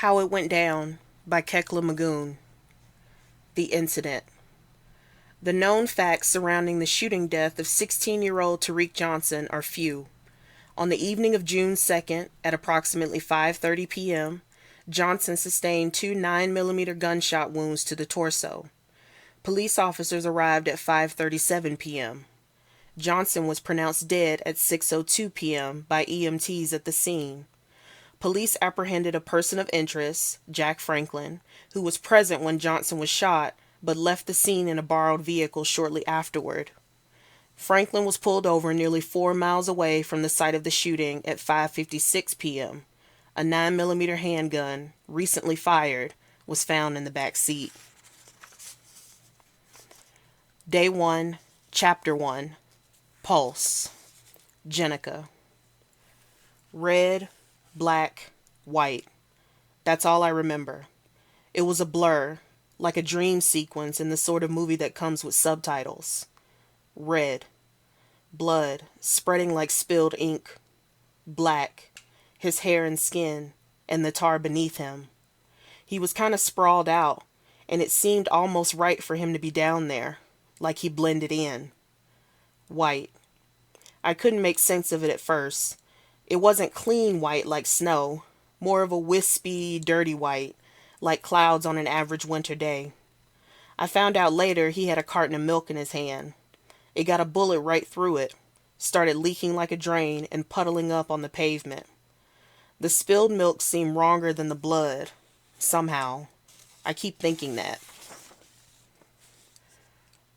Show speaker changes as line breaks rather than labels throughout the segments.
How It Went Down by Kekla Magoon. The Incident. The known facts surrounding the shooting death of 16-year-old Tariq Johnson are few. On the evening of June 2nd, at approximately 5:30 p.m., Johnson sustained two 9mm gunshot wounds to the torso. Police officers arrived at 5:37 p.m. Johnson was pronounced dead at 6:02 p.m. by EMTs at the scene. Police apprehended a person of interest, Jack Franklin, who was present when Johnson was shot, but left the scene in a borrowed vehicle shortly afterward. Franklin was pulled over nearly 4 miles away from the site of the shooting at 5:56 p.m. A 9mm handgun, recently fired, was found in the back seat. Day 1, Chapter 1, Pulse, Jennica. Red, black, white. That's all I remember. It was a blur, like a dream sequence in the sort of movie that comes with subtitles. Red. Blood, spreading like spilled ink. Black. His hair and skin, and the tar beneath him. He was kind of sprawled out, and it seemed almost right for him to be down there, like he blended in. White. I couldn't make sense of it at first. It wasn't clean white like snow, more of a wispy, dirty white, like clouds on an average winter day. I found out later he had a carton of milk in his hand. It got a bullet right through it, started leaking like a drain and puddling up on the pavement. The spilled milk seemed wronger than the blood, somehow. I keep thinking that.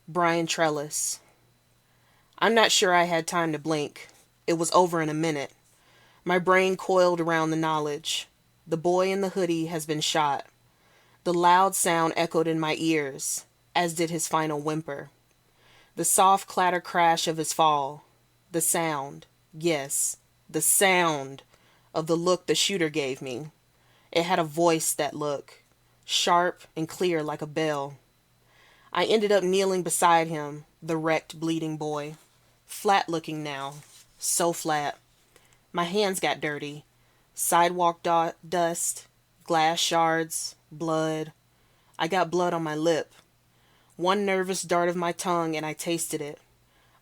Brian Trellis. I'm not sure I had time to blink. It was over in a minute. My brain coiled around the knowledge. The boy in the hoodie has been shot. The loud sound echoed in my ears, as did his final whimper. The soft clatter crash of his fall. The sound, yes, the sound of the look the shooter gave me. It had a voice, that look, sharp and clear like a bell. I ended up kneeling beside him, the wrecked, bleeding boy. Flat looking now, so flat. My hands got dirty. Sidewalk dust, glass shards, blood. I got blood on my lip. One nervous dart of my tongue and I tasted it.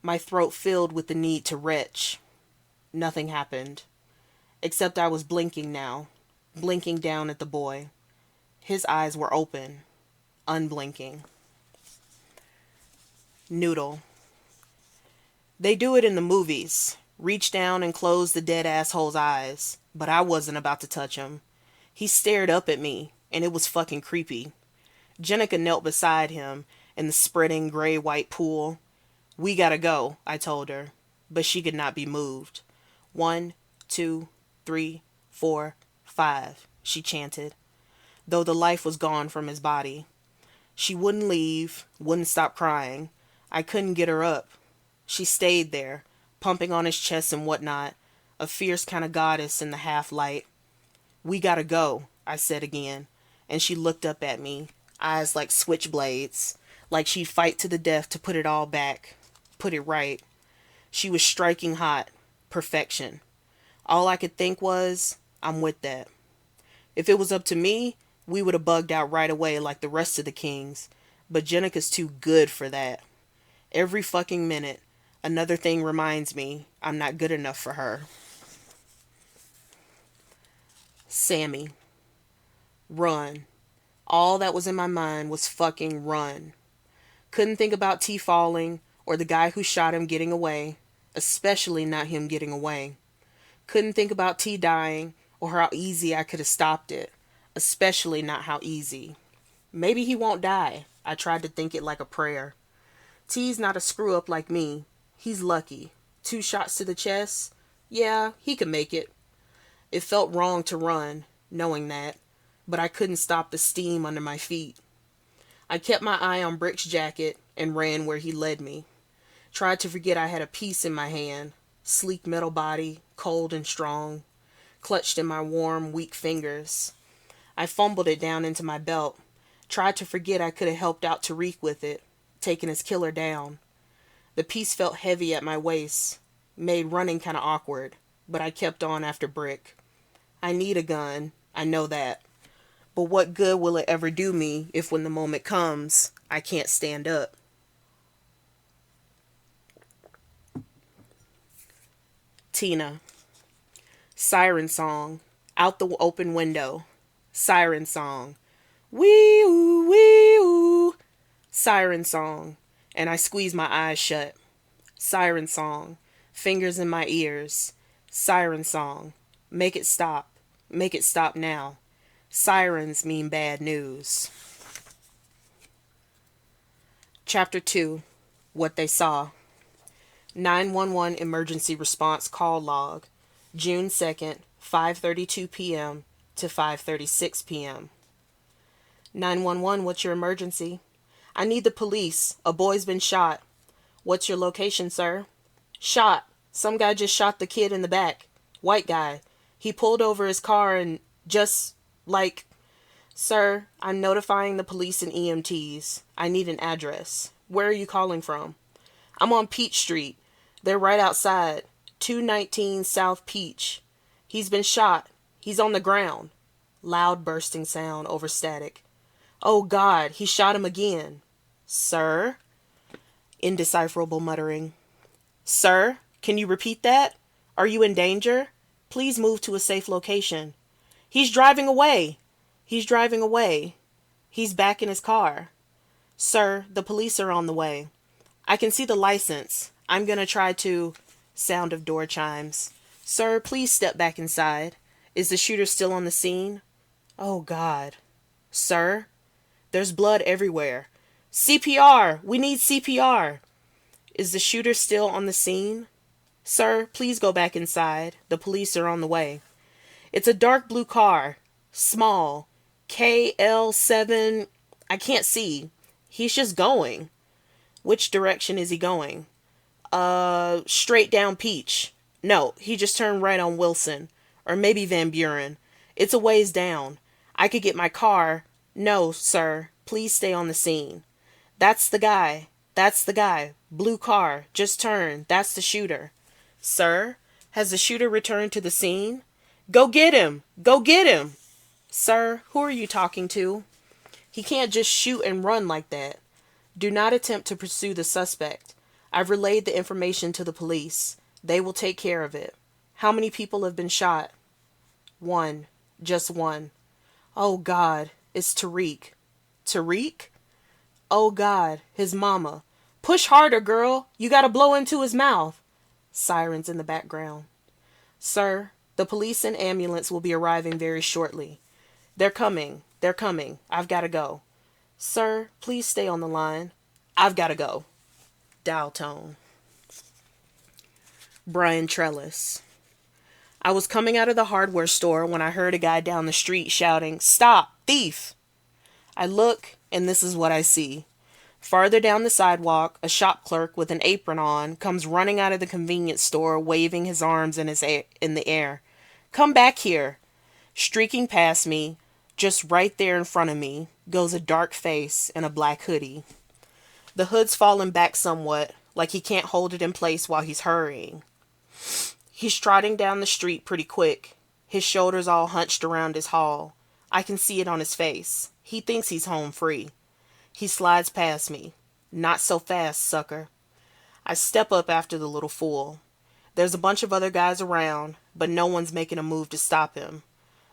My throat filled with the need to retch. Nothing happened. Except I was blinking now, blinking down at the boy. His eyes were open, unblinking. Noodle. They do it in the movies. Reach down and close the dead asshole's eyes. But I wasn't about to touch him. He stared up at me, and it was fucking creepy. Jennica knelt beside him in the spreading gray-white pool. We gotta go, I told her, but she could not be moved. 1, 2, 3, 4, 5, she chanted, though the life was gone from his body. She wouldn't leave, wouldn't stop crying. I couldn't get her up. She stayed there, pumping on his chest and whatnot, a fierce kind of goddess in the half-light. We gotta go, I said again, and she looked up at me, eyes like switchblades, like she'd fight to the death to put it all back, put it right. She was striking hot, perfection. All I could think was, I'm with that. If it was up to me, we would have bugged out right away like the rest of the kings, but Jenica's too good for that. Every fucking minute, another thing reminds me I'm not good enough for her. Sammy. Run. All that was in my mind was fucking run. Couldn't think about T falling or the guy who shot him getting away, especially not him getting away. Couldn't think about T dying or how easy I could have stopped it, especially not how easy. Maybe he won't die. I tried to think it like a prayer. T's not a screw-up like me. He's lucky. 2 shots to the chest? Yeah, he could make it. It felt wrong to run, knowing that, but I couldn't stop the steam under my feet. I kept my eye on Brick's jacket and ran where he led me. Tried to forget I had a piece in my hand, sleek metal body, cold and strong, clutched in my warm, weak fingers. I fumbled it down into my belt, tried to forget I could have helped out Tariq with it, taken his killer down. The piece felt heavy at my waist, made running kind of awkward, but I kept on after Brick. I need a gun, I know that. But what good will it ever do me if when the moment comes, I can't stand up? Tina. Siren song. Out the open window. Siren song. Wee-oo, wee-oo. Siren song. And I squeeze my eyes shut. Siren song. Fingers in my ears. Siren song. Make it stop. Make it stop now. Sirens mean bad news. Chapter 2. What They Saw. 911 Emergency Response Call Log. June 2nd, 5:32 p.m. to 5:36 p.m. 911, what's your emergency? I need the police. A boy's been shot. What's your location, sir? Shot. Some guy just shot the kid in the back. White guy. He pulled over his car and just, like... Sir, I'm notifying the police and EMTs. I need an address. Where are you calling from? I'm on Peach Street. They're right outside. 219 South Peach. He's been shot. He's on the ground. Loud bursting sound over static. Oh God, he shot him again. Sir? Indecipherable muttering. Sir, can you repeat that? Are you in danger? Please move to a safe location. He's driving away. He's driving away. He's back in his car. Sir, the police are on the way. I can see the license. I'm gonna try to... Sound of door chimes. Sir, please step back inside. Is the shooter still on the scene? Oh God. Sir? There's blood everywhere. CPR! We need CPR! Is the shooter still on the scene? Sir, please go back inside. The police are on the way. It's a dark blue car. Small. KL7... I can't see. He's just going. Which direction is he going? Straight down Peach. No, he just turned right on Wilson. Or maybe Van Buren. It's a ways down. I could get my car. No, sir. Please stay on the scene. That's the guy. That's the guy. Blue car. Just turned. That's the shooter. Sir? Has the shooter returned to the scene? Go get him! Go get him! Sir, who are you talking to? He can't just shoot and run like that. Do not attempt to pursue the suspect. I've relayed the information to the police. They will take care of it. How many people have been shot? One. Just one. Oh God, it's Tariq. Tariq? Oh God, his mama. Push harder, girl. You gotta blow into his mouth. Sirens in the background. Sir, the police and ambulance will be arriving very shortly. They're coming. They're coming. I've gotta go. Sir, please stay on the line. I've gotta go. Dial tone. Brian Trellis. I was coming out of the hardware store when I heard a guy down the street shouting, "Stop! Thief!" I look, and this is what I see. Farther down the sidewalk, a shop clerk with an apron on comes running out of the convenience store, waving his arms in the air. Come back here. Streaking past me, just right there in front of me, goes a dark face in a black hoodie. The hood's fallen back somewhat, like he can't hold it in place while he's hurrying. He's trotting down the street pretty quick, his shoulders all hunched around his haul. I can see it on his face. He thinks he's home free. He slides past me. Not so fast, sucker. I step up after the little fool. There's a bunch of other guys around, but no one's making a move to stop him.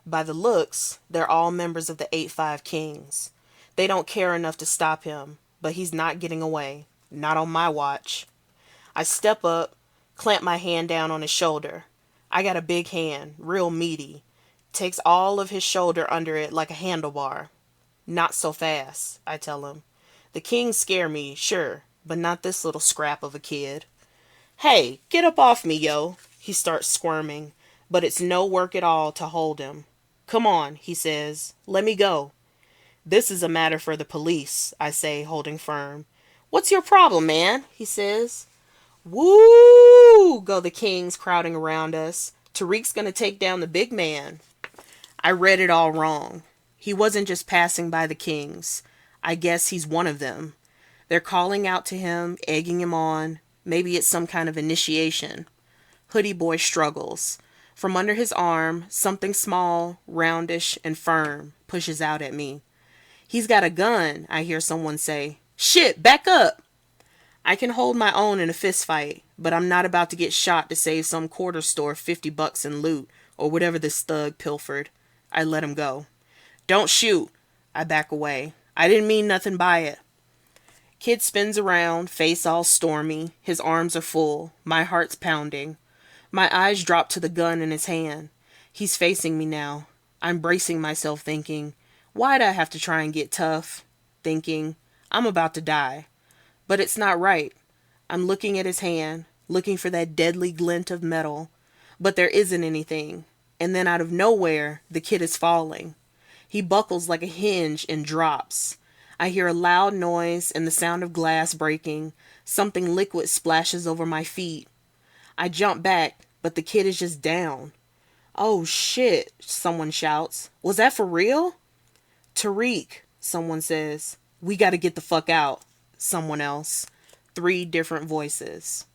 By the looks, they're all members of the 8-5 Kings. They don't care enough to stop him, but he's not getting away. Not on my watch. I step up, clamp my hand down on his shoulder. I got a big hand, real meaty. Takes all of his shoulder under it like a handlebar. Not so fast, I tell him. The Kings scare me, sure, but not this little scrap of a kid. Hey, get up off me, yo. He starts squirming, but it's no work at all to hold him. Come on, he says. Let me go. This is a matter for the police, I say, holding firm. What's your problem, man? He says. Woo! Go the Kings crowding around us. Tariq's gonna take down the big man. I read it all wrong. He wasn't just passing by the Kings. I guess he's one of them. They're calling out to him, egging him on. Maybe it's some kind of initiation. Hoodie boy struggles. From under his arm, something small, roundish, and firm pushes out at me. "He's got a gun," I hear someone say. "Shit, back up!" I can hold my own in a fist fight, but I'm not about to get shot to save some quarter store $50 in loot, or whatever this thug pilfered. I let him go. "Don't shoot." I back away. "I didn't mean nothing by it." Kid spins around, face all stormy. His arms are full. My heart's pounding. My eyes drop to the gun in his hand. He's facing me now. I'm bracing myself, thinking, why'd I have to try and get tough? Thinking, I'm about to die. But it's not right. I'm looking at his hand, looking for that deadly glint of metal. But there isn't anything. And then out of nowhere, the kid is falling. He buckles like a hinge and drops. I hear a loud noise and the sound of glass breaking. Something liquid splashes over my feet. I jump back, but the kid is just down. "Oh shit," someone shouts. "Was that for real?" "Tariq," someone says. "We gotta get the fuck out." Someone else. 3 different voices.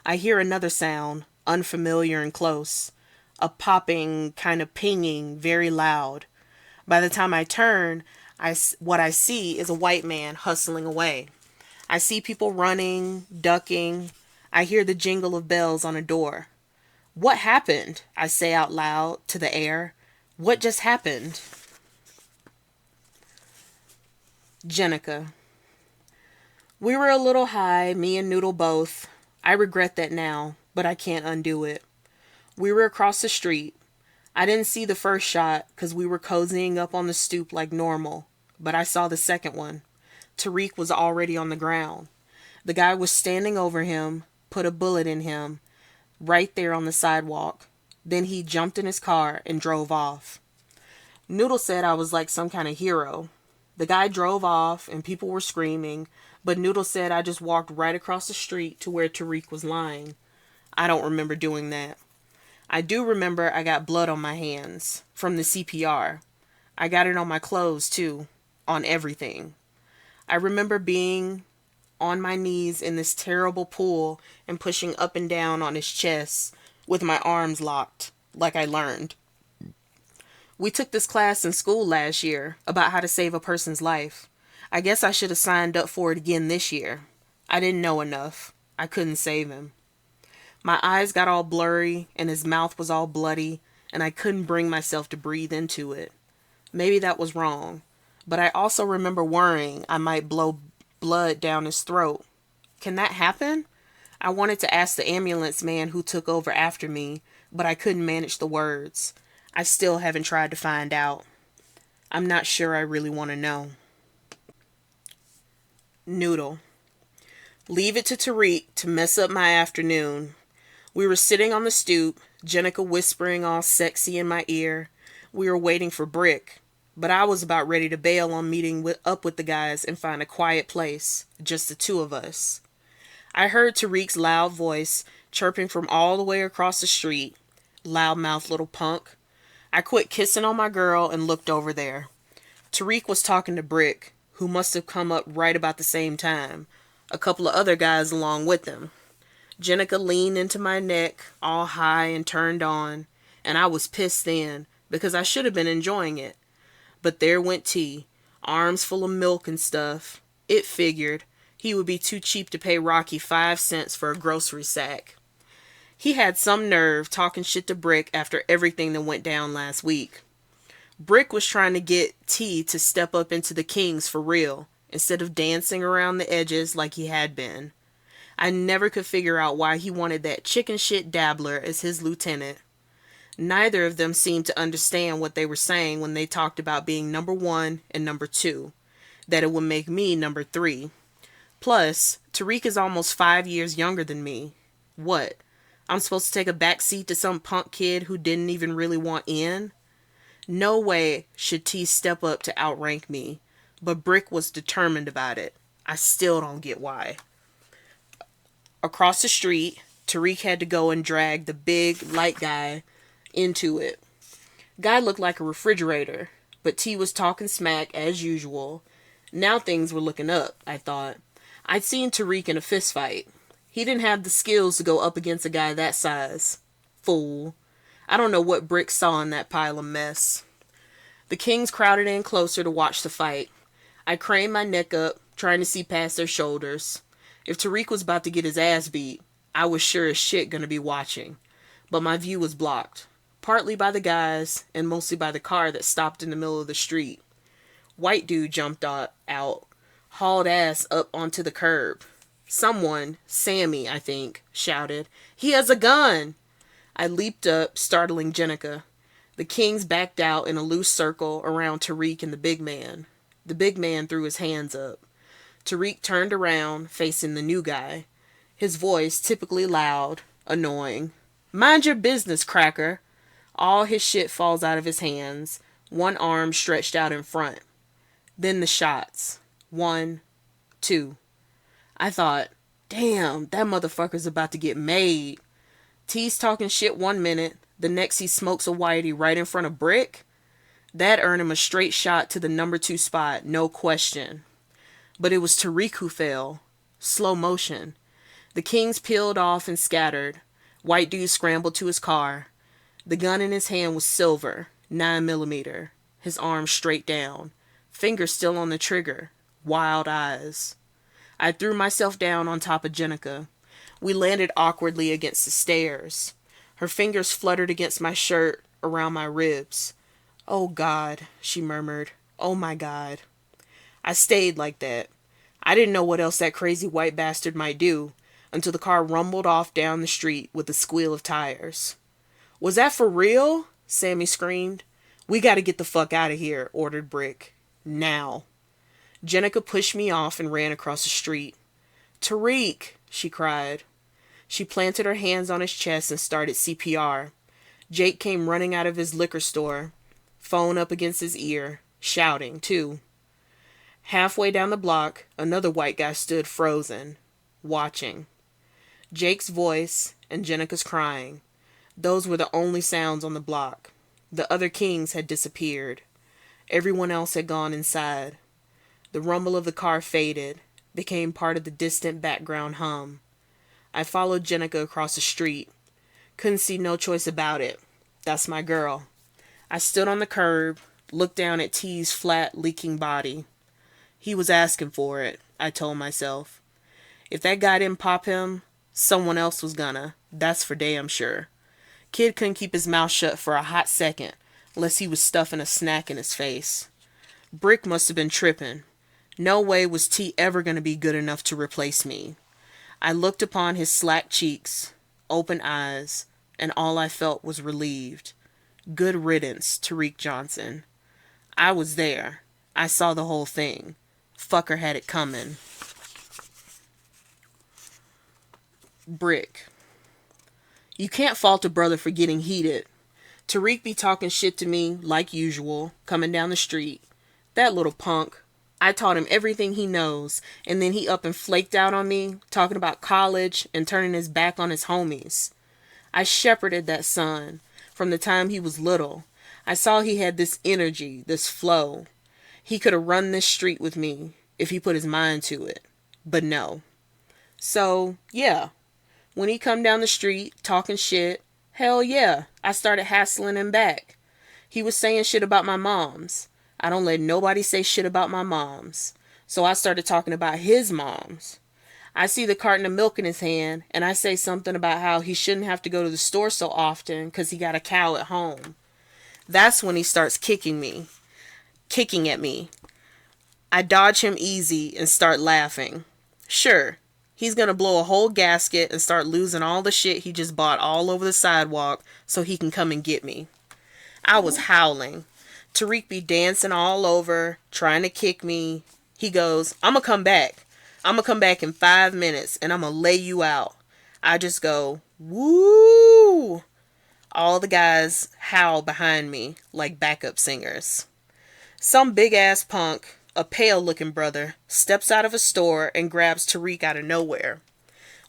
I hear another sound, unfamiliar and close. A popping, kind of pinging, very loud. By the time I turn, what I see is a white man hustling away. I see people running, ducking. I hear the jingle of bells on a door. "What happened?" I say out loud to the air. "What just happened?" Jennica. We were a little high, me and Noodle both. I regret that now, but I can't undo it. We were across the street. I didn't see the first shot because we were cozying up on the stoop like normal, but I saw the second one. Tariq was already on the ground. The guy was standing over him, put a bullet in him, right there on the sidewalk. Then he jumped in his car and drove off. Noodle said I was like some kind of hero. The guy drove off and people were screaming, but Noodle said I just walked right across the street to where Tariq was lying. I don't remember doing that. I do remember I got blood on my hands from the CPR. I got it on my clothes too, on everything. I remember being on my knees in this terrible pool and pushing up and down on his chest with my arms locked, like I learned. We took this class in school last year about how to save a person's life. I guess I should have signed up for it again this year. I didn't know enough. I couldn't save him. My eyes got all blurry and his mouth was all bloody and I couldn't bring myself to breathe into it. Maybe that was wrong, but I also remember worrying I might blow blood down his throat. Can that happen? I wanted to ask the ambulance man who took over after me, but I couldn't manage the words. I still haven't tried to find out. I'm not sure I really want to know. Noodle. Leave it to Tariq to mess up my afternoon. We were sitting on the stoop, Jennica whispering all sexy in my ear. We were waiting for Brick, but I was about ready to bail on meeting up with the guys and find a quiet place, just the 2 of us. I heard Tariq's loud voice chirping from all the way across the street. Loudmouth little punk. I quit kissing on my girl and looked over there. Tariq was talking to Brick, who must have come up right about the same time. A couple of other guys along with him. Jennica leaned into my neck, all high and turned on, and I was pissed then, because I should have been enjoying it. But there went T, arms full of milk and stuff. It figured. He would be too cheap to pay Rocky 5 cents for a grocery sack. He had some nerve talking shit to Brick after everything that went down last week. Brick was trying to get T to step up into the Kings for real, instead of dancing around the edges like he had been. I never could figure out why he wanted that chicken shit dabbler as his lieutenant. Neither of them seemed to understand what they were saying when they talked about being number 1 and number 2, that it would make me number 3. Plus, Tariq is almost 5 years younger than me. What? I'm supposed to take a back seat to some punk kid who didn't even really want in? No way should T step up to outrank me, but Brick was determined about it. I still don't get why. Across the street, Tariq had to go and drag the big, light guy into it. Guy looked like a refrigerator, but T was talking smack as usual. Now things were looking up, I thought. I'd seen Tariq in a fist fight. He didn't have the skills to go up against a guy that size. Fool. I don't know what Brick saw in that pile of mess. The kings crowded in closer to watch the fight. I craned my neck up, trying to see past their shoulders. If Tariq was about to get his ass beat, I was sure as shit gonna be watching. But my view was blocked, partly by the guys and mostly by the car that stopped in the middle of the street. White dude jumped out, hauled ass up onto the curb. Someone, Sammy, I think, shouted, "He has a gun!" I leaped up, startling Jennica. The kings backed out in a loose circle around Tariq and the big man. The big man threw his hands up. Tariq turned around, facing the new guy. His voice, typically loud, annoying. "Mind your business, cracker." All his shit falls out of his hands, one arm stretched out in front. Then the shots. 1, 2. I thought, damn, that motherfucker's about to get made. T's talking shit 1 minute, the next he smokes a whitey right in front of Brick. That earned him a straight shot to the number 2 spot, no question. But it was Tariq who fell. Slow motion. The kings peeled off and scattered. White dude scrambled to his car. The gun in his hand was silver, 9mm. His arm straight down. Fingers still on the trigger. Wild eyes. I threw myself down on top of Jennica. We landed awkwardly against the stairs. Her fingers fluttered against my shirt, around my ribs. "Oh God," she murmured. "Oh my God." I stayed like that. I didn't know what else that crazy white bastard might do until the car rumbled off down the street with a squeal of tires. "Was that for real?" Sammy screamed. "We gotta get the fuck out of here," ordered Brick. "Now." Jennica pushed me off and ran across the street. "Tariq," she cried. She planted her hands on his chest and started CPR. Jake came running out of his liquor store, phone up against his ear, shouting, too. Halfway down the block, another white guy stood frozen, watching. Jake's voice and Jenica's crying. Those were the only sounds on the block. The other kings had disappeared. Everyone else had gone inside. The rumble of the car faded, became part of the distant background hum. I followed Jennica across the street. Couldn't see no choice about it. That's my girl. I stood on the curb, looked down at T's flat, leaking body. He was asking for it, I told myself. If that guy didn't pop him, someone else was gonna. That's for damn sure. Kid couldn't keep his mouth shut for a hot second, unless he was stuffing a snack in his face. Brick must have been tripping. No way was T ever gonna be good enough to replace me. I looked upon his slack cheeks, open eyes, and all I felt was relieved. Good riddance, Tariq Johnson. I was there. I saw the whole thing. Fucker had it coming. Brick. You can't fault a brother for getting heated. Tariq be talking shit to me, like usual, coming down the street. That little punk. I taught him everything he knows, and then he up and flaked out on me, talking about college and turning his back on his homies. I shepherded that son from the time he was little. I saw he had this energy, this flow. He could have run this street with me if he put his mind to it. But no. So, yeah. When he come down the street, talking shit, hell yeah, I started hassling him back. He was saying shit about my moms. I don't let nobody say shit about my moms. So I started talking about his moms. I see the carton of milk in his hand, and I say something about how he shouldn't have to go to the store so often because he got a cow at home. That's when he starts kicking at me. I dodge him easy and start laughing. Sure, he's going to blow a whole gasket and start losing all the shit he just bought all over the sidewalk so he can come and get me. I was howling. Tariq be dancing all over, trying to kick me. He goes, "I'm going to come back. I'm going to come back in 5 minutes and I'm going to lay you out." I just go, "Woo!" All the guys howl behind me like backup singers. Some big-ass punk, a pale-looking brother, steps out of a store and grabs Tariq out of nowhere.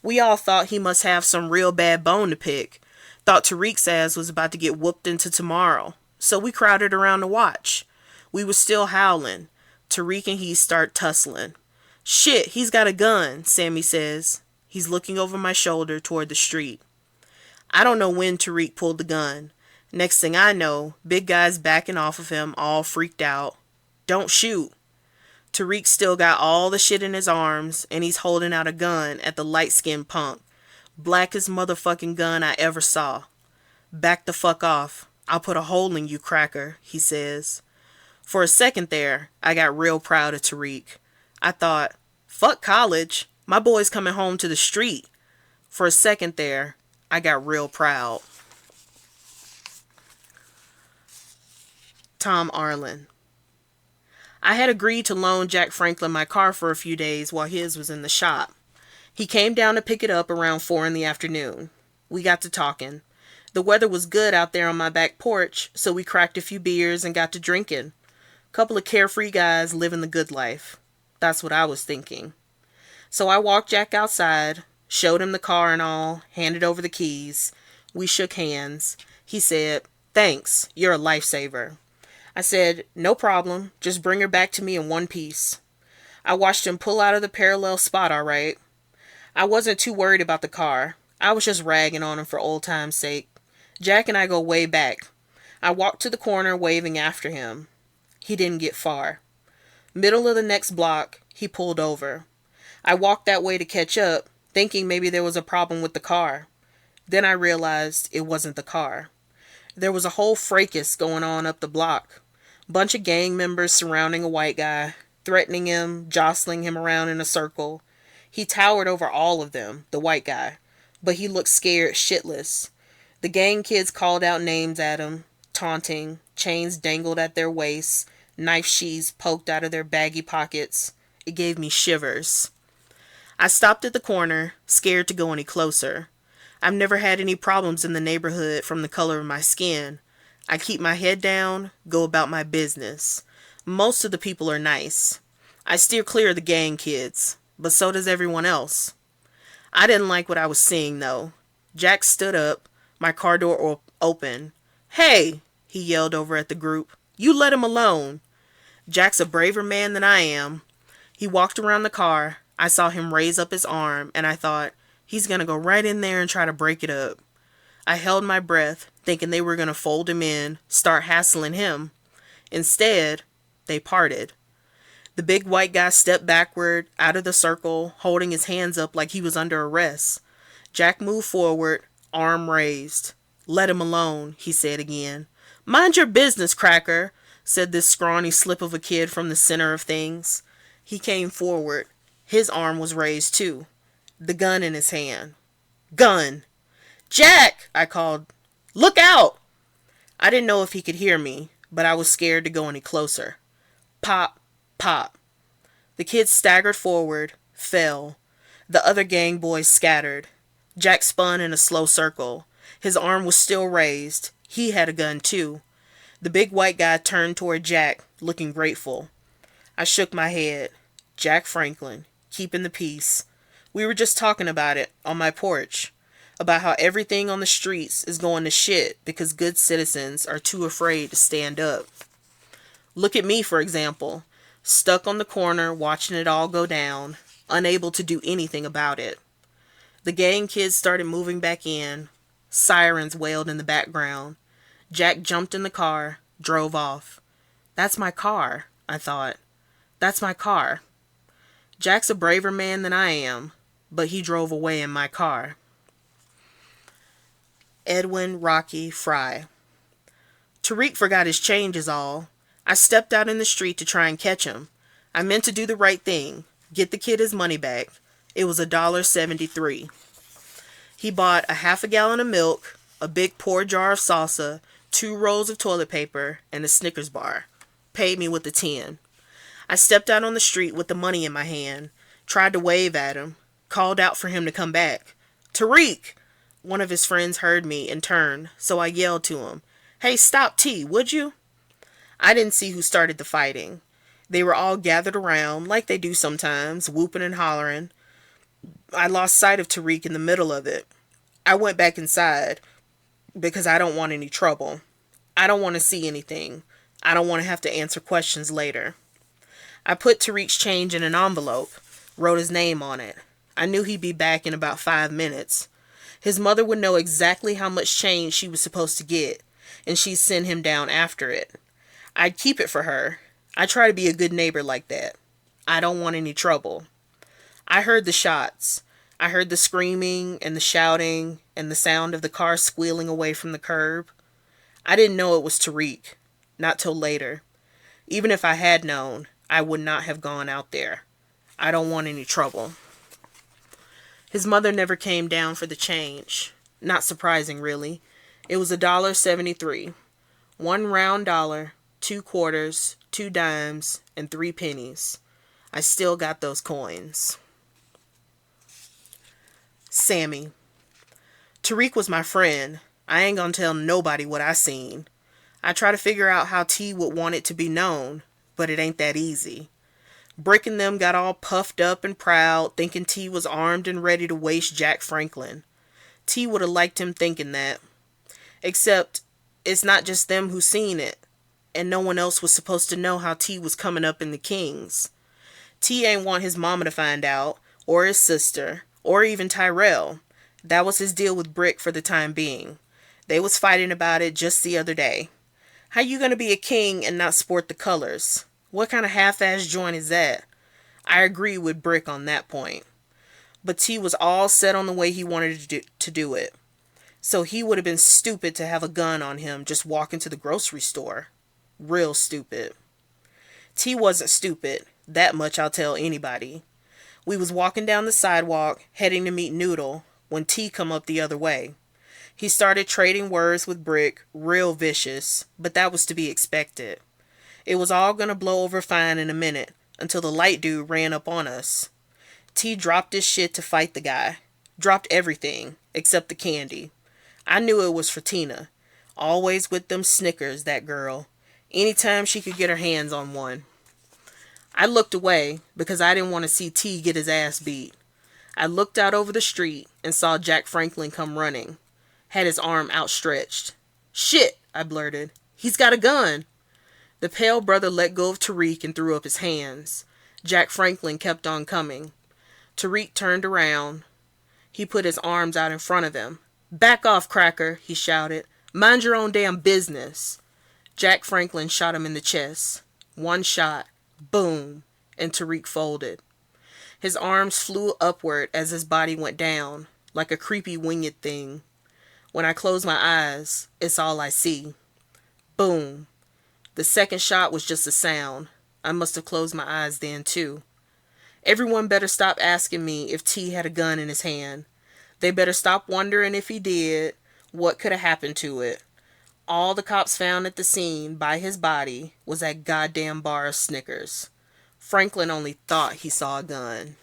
We all thought he must have some real bad bone to pick. Thought Tariq's ass was about to get whooped into tomorrow. So we crowded around to watch. We were still howling. Tariq and he start tussling. "Shit, he's got a gun," Sammy says. He's looking over my shoulder toward the street. I don't know when Tariq pulled the gun. Next thing I know, big guy's backing off of him, all freaked out. Don't shoot. Tariq still got all the shit in his arms, and he's holding out a gun at the light-skinned punk. Blackest motherfucking gun I ever saw. Back the fuck off. I'll put a hole in you, cracker, he says. For a second there, I got real proud of Tariq. I thought, fuck college. My boy's coming home to the street. For a second there, I got real proud. Tom Arlen. I had agreed to loan Jack Franklin my car for a few days while his was in the shop. He came down to pick it up around 4 in the afternoon. We got to talking. The weather was good out there on my back porch, so we cracked a few beers and got to drinking. Couple of carefree guys living the good life. That's what I was thinking. So I walked Jack outside, showed him the car and all, handed over the keys. We shook hands. He said, "Thanks, you're a lifesaver." I said, "No problem, just bring her back to me in one piece." I watched him pull out of the parallel spot all right. I wasn't too worried about the car. I was just ragging on him for old time's sake. Jack and I go way back. I walked to the corner waving after him. He didn't get far. Middle of the next block, he pulled over. I walked that way to catch up, thinking maybe there was a problem with the car. Then I realized it wasn't the car. There was a whole fracas going on up the block. Bunch of gang members surrounding a white guy, threatening him, jostling him around in a circle. He towered over all of them, the white guy, but he looked scared shitless. The gang kids called out names at him, taunting, chains dangled at their waists, knife sheaths poked out of their baggy pockets. It gave me shivers. I stopped at the corner, scared to go any closer. I've never had any problems in the neighborhood from the color of my skin. I keep my head down, go about my business. Most of the people are nice. I steer clear of the gang kids, but so does everyone else. I didn't like what I was seeing, though. Jack stood up, my car door open. "Hey!" he yelled over at the group. "You let him alone." Jack's a braver man than I am. He walked around the car. I saw him raise up his arm, and I thought, he's going to go right in there and try to break it up. I held my breath, thinking they were going to fold him in, start hassling him. Instead, they parted. The big white guy stepped backward, out of the circle, holding his hands up like he was under arrest. Jack moved forward, arm raised. "Let him alone," he said again. "Mind your business, cracker," said this scrawny slip of a kid from the center of things. He came forward. His arm was raised too. The gun in his hand. "Gun!" "Jack!" I called. "Look out!" I didn't know if he could hear me, but I was scared to go any closer. Pop, pop. The kid staggered forward, fell. The other gang boys scattered. Jack spun in a slow circle. His arm was still raised. He had a gun too. The big white guy turned toward Jack, looking grateful. I shook my head. Jack Franklin, keeping the peace. We were just talking about it on my porch. About how everything on the streets is going to shit because good citizens are too afraid to stand up. Look at me, for example, stuck on the corner watching it all go down, unable to do anything about it. The gang kids started moving back in. Sirens wailed in the background. Jack jumped in the car, drove off. That's my car, I thought. That's my car. Jack's a braver man than I am, but he drove away in my car. Edwin Rocky Fry. Tariq forgot his change is all. I stepped out in the street to try and catch him. I meant to do the right thing, get the kid his money back. It was $1.73. He bought a half a gallon of milk, a big pour jar of salsa, 2 rolls of toilet paper, and a Snickers bar. Paid me with a 10. I stepped out on the street with the money in my hand, tried to wave at him, called out for him to come back. "Tariq!" One of his friends heard me and turned, so I yelled to him, "Hey, stop T, would you?" I didn't see who started the fighting. They were all gathered around, like they do sometimes, whooping and hollering. I lost sight of Tariq in the middle of it. I went back inside, because I don't want any trouble. I don't want to see anything. I don't want to have to answer questions later. I put Tariq's change in an envelope, wrote his name on it. I knew he'd be back in about 5 minutes. His mother would know exactly how much change she was supposed to get. and she'd send him down after it. I'd keep it for her. I try to be a good neighbor like that. I don't want any trouble. I heard the shots. I heard the screaming and the shouting and the sound of the car squealing away from the curb. I didn't know it was Tariq. Not till later. Even if I had known, I would not have gone out there. I don't want any trouble. His mother never came down for the change. Not surprising, really. It was $1.73. One round dollar, 2 quarters, 2 dimes, and 3 pennies. I still got those coins. Sammy. Tariq was my friend. I ain't gonna tell nobody what I seen. I try to figure out how T would want it to be known, but it ain't that easy. Brick and them got all puffed up and proud, thinking T was armed and ready to waste Jack Franklin. T would have liked him thinking that. Except, it's not just them who seen it, and no one else was supposed to know how T was coming up in the Kings. T ain't want his mama to find out, or his sister, or even Tyrell. That was his deal with Brick for the time being. They was fighting about it just the other day. How you gonna be a king and not sport the colors? What kind of half-ass joint is that? I agree with Brick on that point. But T was all set on the way he wanted to do it. So he would have been stupid to have a gun on him just walking to the grocery store. Real stupid. T wasn't stupid. That much I'll tell anybody. We was walking down the sidewalk, heading to meet Noodle, when T come up the other way. He started trading words with Brick, real vicious, but that was to be expected. It was all gonna blow over fine in a minute, until the light dude ran up on us. T dropped his shit to fight the guy. Dropped everything, except the candy. I knew it was for Tina. Always with them Snickers, that girl. Anytime she could get her hands on one. I looked away, because I didn't want to see T get his ass beat. I looked out over the street, and saw Jack Franklin come running. Had his arm outstretched. "Shit," I blurted. "He's got a gun." The pale brother let go of Tariq and threw up his hands. Jack Franklin kept on coming. Tariq turned around. He put his arms out in front of him. "Back off, cracker," he shouted. "Mind your own damn business." Jack Franklin shot him in the chest. One shot. Boom. And Tariq folded. His arms flew upward as his body went down, like a creepy winged thing. When I close my eyes, it's all I see. Boom. The second shot was just a sound. I must have closed my eyes then, too. Everyone better stop asking me if T had a gun in his hand. They better stop wondering if he did, what could have happened to it. All the cops found at the scene, by his body, was that goddamn bar of Snickers. Franklin only thought he saw a gun.